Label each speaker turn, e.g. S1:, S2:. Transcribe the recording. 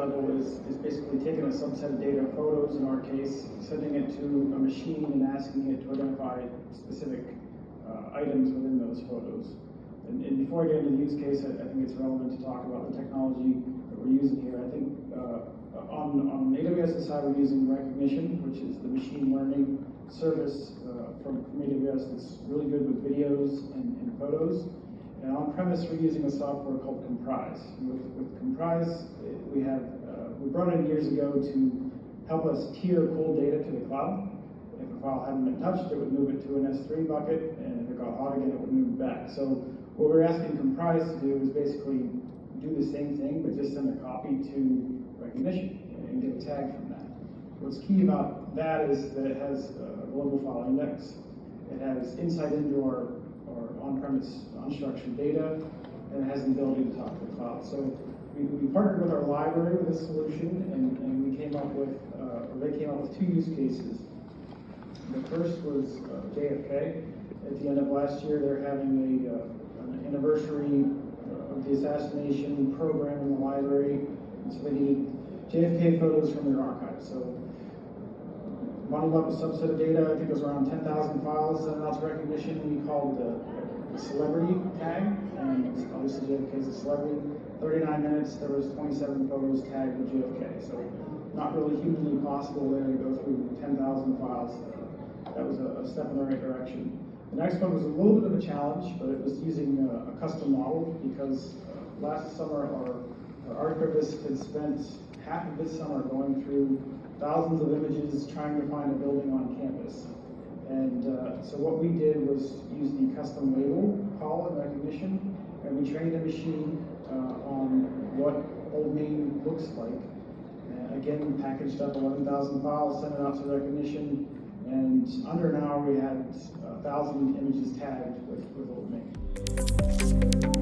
S1: level is basically taking a subset of data, photos in our case, sending it to a machine and asking it to identify specific items within those photos. And before I get into the use case, I think it's relevant to talk about the technology that we're using here. I think on AWS's side, we're using Rekognition, which is the machine learning service from AWS that's really good with videos and photos. And on-premise, we're using a software called Komprise. With Komprise, we brought it in years ago to help us tier cold data to the cloud. If a file hadn't been touched, it would move it to an S3 bucket, and if it got hot again, it would move it back. So what we're asking Komprise to do is basically do the same thing, but just send a copy to Rekognition and get a tag from that. What's key about that is that it has a global file index. It has insight into our on-premise unstructured data, and it has the ability to talk to the cloud. So we partnered with our library with this solution, and we came up with, they came up with two use cases. The first was JFK. At the end of last year, they're having an anniversary of the assassination program in the library, and so they needed JFK photos from their archive. So bundled up a subset of data, I think it was around 10,000 files, and out to Rekognition, we called the celebrity tag, and obviously JFK is a celebrity. 39 minutes, there was 27 photos tagged with JFK, so not really humanly possible there to go through 10,000 files. That was a step in the right direction. The next one was a little bit of a challenge, but it was using a custom model, because last summer our archivist had spent half of this summer going through thousands of images trying to find a building on campus. And so what we did was use the custom label call in Rekognition, and we trained a machine on what Old Main looks like. Again, packaged up 11,000 files, sent it out to Rekognition, and under an hour we had 1,000 images tagged with Old Main.